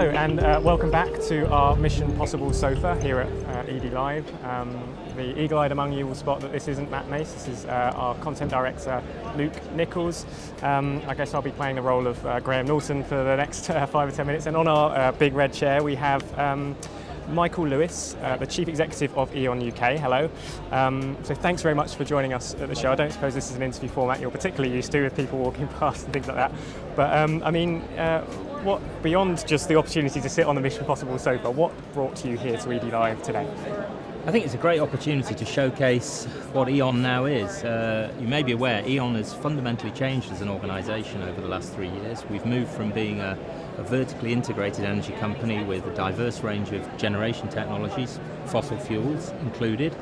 Hello and welcome back to our Mission Possible sofa here at Edie Live. The eagle-eyed among you will spot that this isn't Matt Mace, this is our content director Luke Nichols. I guess I'll be playing the role of Graham Norton for the next 5 or 10 minutes, and on our big red chair we have Michael Lewis, the Chief Executive of E.ON UK. Hello. So thanks very much for joining us at the show. I don't suppose this is an interview format you're particularly used to with people walking past and things like that. But what, beyond just the opportunity to sit on the Mission Possible sofa, what brought you here to Edie Live today? I think it's a great opportunity to showcase what E.ON now is. You may be aware, E.ON has fundamentally changed as an organisation over the last 3 years. We've moved from being a vertically integrated energy company with a diverse range of generation technologies, fossil fuels included,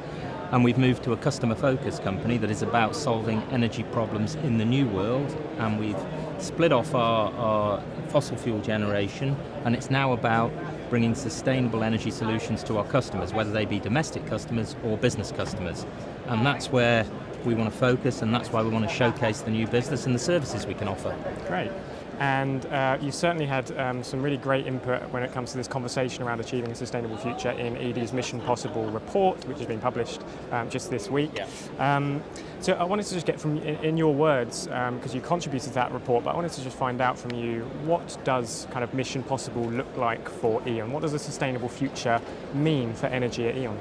and we've moved to a customer-focused company that is about solving energy problems in the new world, and we've split off our fossil fuel generation, and it's now about bringing sustainable energy solutions to our customers, whether they be domestic customers or business customers. And that's where we want to focus, and that's why we want to showcase the new business and the services we can offer. Great. And you've certainly had some really great input when it comes to this conversation around achieving a sustainable future in Edie's Mission Possible report, which has been published just this week. Yeah. So I wanted to just get from, in your words, because you contributed to that report, but I wanted to just find out from you, what does kind of Mission Possible look like for E.ON? What does a sustainable future mean for energy at E.ON?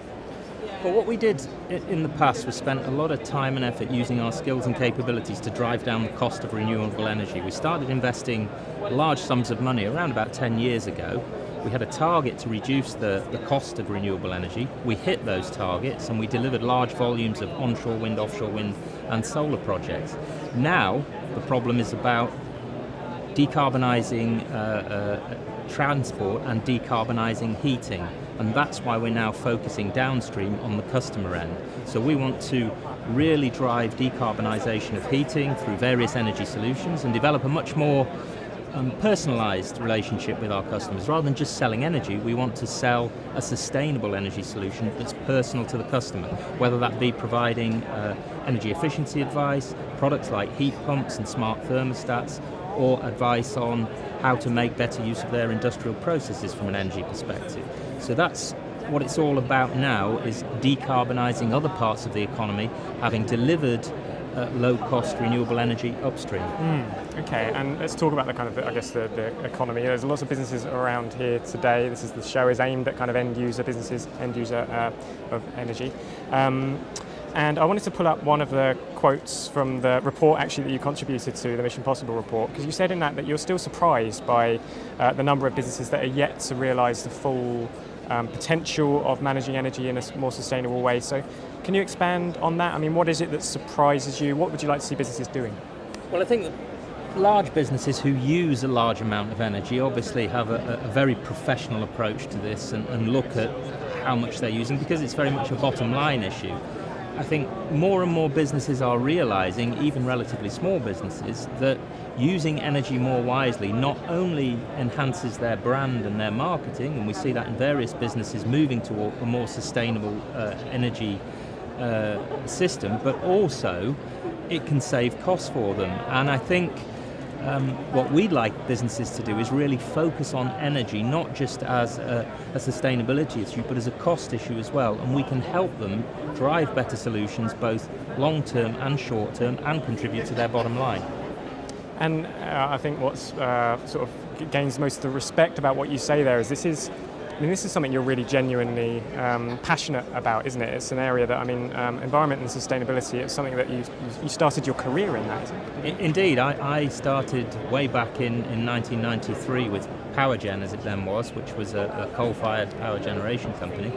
Well, what we did in the past was spent a lot of time and effort using our skills and capabilities to drive down the cost of renewable energy. We started investing large sums of money around about 10 years ago. We had a target to reduce the cost of renewable energy. We hit those targets and we delivered large volumes of onshore wind, offshore wind and solar projects. Now the problem is about decarbonising transport and decarbonising heating. And that's why we're now focusing downstream on the customer end. So we want to really drive decarbonisation of heating through various energy solutions and develop a much more personalised relationship with our customers. Rather than just selling energy, we want to sell a sustainable energy solution that's personal to the customer, whether that be providing energy efficiency advice, products like heat pumps and smart thermostats, or advice on how to make better use of their industrial processes from an energy perspective. So that's what it's all about now, is decarbonising other parts of the economy, having delivered low-cost renewable energy upstream. Okay, and let's talk about the kind of, the economy. There's lots of businesses around here today. The show is aimed at kind of end-user businesses, end-user of energy. And I wanted to pull up one of the quotes from the report actually that you contributed to, the Mission Possible report, because you said in that you're still surprised by the number of businesses that are yet to realise the full potential of managing energy in a more sustainable way. So can you expand on that? I mean, what is it that surprises you? What would you like to see businesses doing? Well, I think that large businesses who use a large amount of energy obviously have a very professional approach to this and look at how much they're using, because it's very much a bottom line issue. I think more and more businesses are realising, even relatively small businesses, that using energy more wisely not only enhances their brand and their marketing, and we see that in various businesses moving to a more sustainable energy system, but also it can save costs for them. And I think what we'd like businesses to do is really focus on energy, not just as a sustainability issue, but as a cost issue as well. And we can help them drive better solutions, both long-term and short-term, and contribute to their bottom line. And I think what's sort of gains most of the respect about what you say there is this is something you're really genuinely passionate about, isn't it? It's an area that, environment and sustainability, it's something that you started your career in that. Indeed, I started way back in 1993 with PowerGen, as it then was, which was a coal-fired power generation company.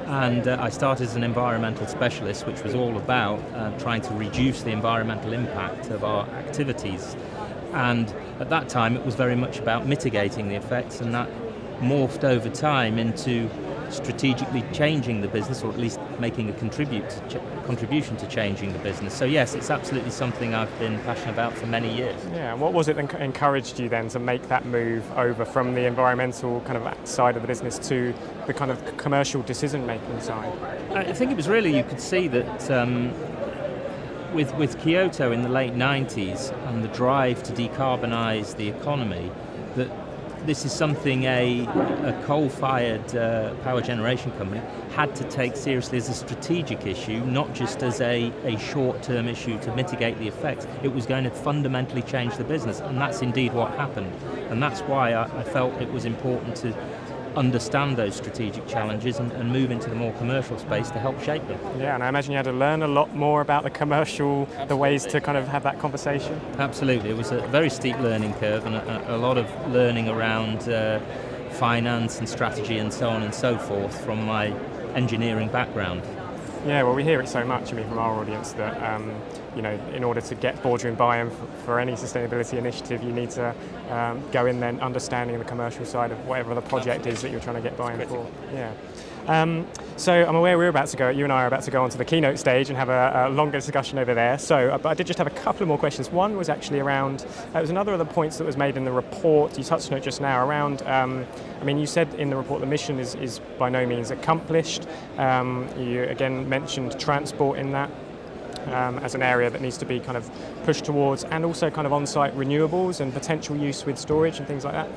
And I started as an environmental specialist, which was all about trying to reduce the environmental impact of our activities. And at that time, it was very much about mitigating the effects, and that morphed over time into strategically changing the business, or at least making a contribution to changing the business. So yes, it's absolutely something I've been passionate about for many years. Yeah, and what was it that encouraged you then to make that move over from the environmental kind of side of the business to the kind of commercial decision-making side? I think it was really, you could see that with Kyoto in the late 90s and the drive to decarbonise the economy, that this is something a coal-fired power generation company had to take seriously as a strategic issue, not just as a short-term issue to mitigate the effects. It was going to fundamentally change the business, and that's indeed what happened. And that's why I felt it was important to understand those strategic challenges and move into the more commercial space to help shape them. Yeah, and I imagine you had to learn a lot more about the commercial, the ways to kind of have that conversation. Absolutely, it was a very steep learning curve and a lot of learning around finance and strategy and so on and so forth from my engineering background. Yeah, well, we hear it so much, from our audience that, in order to get boardroom buy-in for any sustainability initiative, you need to go in then understanding the commercial side of whatever the project is that you're trying to get buy-in for. Yeah. So I'm aware you and I are about to go onto the keynote stage and have a longer discussion over there. So, but I did just have a couple of more questions. One was actually around, it was another of the points that was made in the report, you touched on it just now, around, you said in the report the mission is by no means accomplished. You again mentioned transport in that. As an area that needs to be kind of pushed towards, and also kind of on-site renewables and potential use with storage and things like that.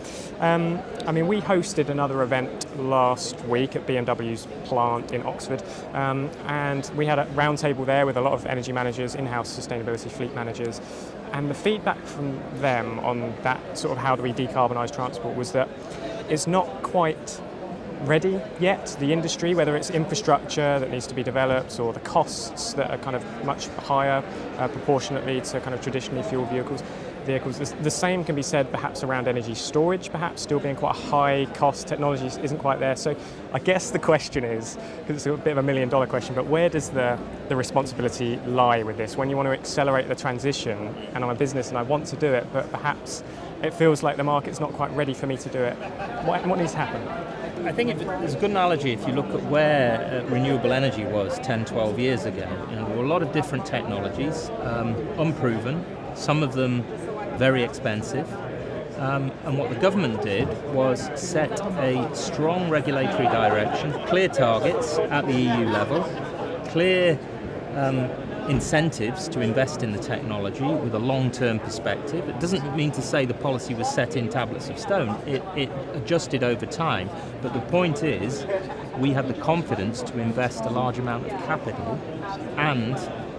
We hosted another event last week at BMW's plant in Oxford, and we had a roundtable there with a lot of energy managers, in-house sustainability fleet managers, and the feedback from them on that sort of how do we decarbonise transport was that it's not quite ready yet, the industry, whether it's infrastructure that needs to be developed or the costs that are kind of much higher proportionately to kind of traditionally fueled vehicles. The same can be said perhaps around energy storage, perhaps still being quite a high cost. Technology isn't quite there. So I guess the question is, because it's a bit of $1 million question, but where does the responsibility lie with this? When you want to accelerate the transition, and I'm a business and I want to do it, but perhaps it feels like the market's not quite ready for me to do it. What needs to happen? I think there's a good analogy if you look at where renewable energy was 10, 12 years ago. There were a lot of different technologies, unproven, some of them very expensive. And what the government did was set a strong regulatory direction, clear targets at the EU level, clear incentives to invest in the technology with a long-term perspective. It doesn't mean to say the policy was set in tablets of stone. It adjusted over time. But the point is, we had the confidence to invest a large amount of capital and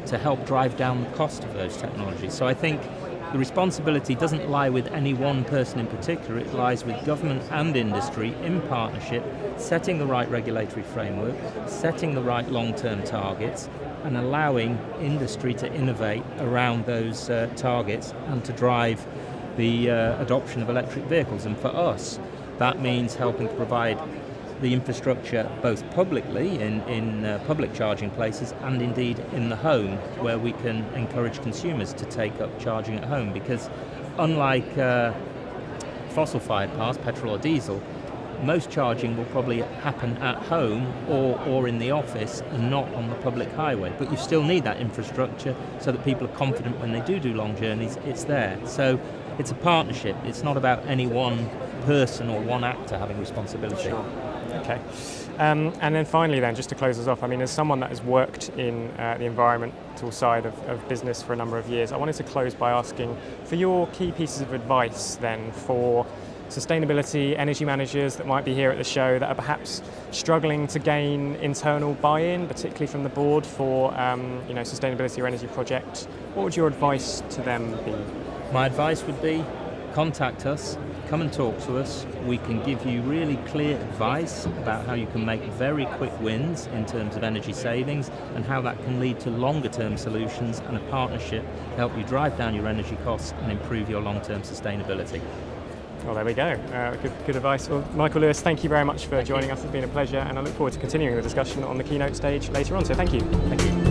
to help drive down the cost of those technologies. So I think the responsibility doesn't lie with any one person in particular. It lies with government and industry in partnership, setting the right regulatory framework, setting the right long-term targets, and allowing industry to innovate around those targets and to drive the adoption of electric vehicles. And for us, that means helping to provide the infrastructure both publicly in public charging places and indeed in the home, where we can encourage consumers to take up charging at home, because unlike fossil-fired cars, petrol or diesel, most charging will probably happen at home or in the office and not on the public highway. But you still need that infrastructure so that people are confident when they do long journeys, it's there. So it's a partnership. It's not about any one person or one actor having responsibility. Sure. Okay. And then finally then, just to close us off, as someone that has worked in the environmental side of business for a number of years, I wanted to close by asking for your key pieces of advice then for sustainability energy managers that might be here at the show that are perhaps struggling to gain internal buy-in, particularly from the board for sustainability or energy projects. What would your advice to them be? My advice would be contact us, come and talk to us. We can give you really clear advice about how you can make very quick wins in terms of energy savings and how that can lead to longer term solutions and a partnership to help you drive down your energy costs and improve your long-term sustainability. Well, there we go. Good advice. Well, Michael Lewis, thank you very much for joining us. It's been a pleasure, and I look forward to continuing the discussion on the keynote stage later on. So thank you. Thank you.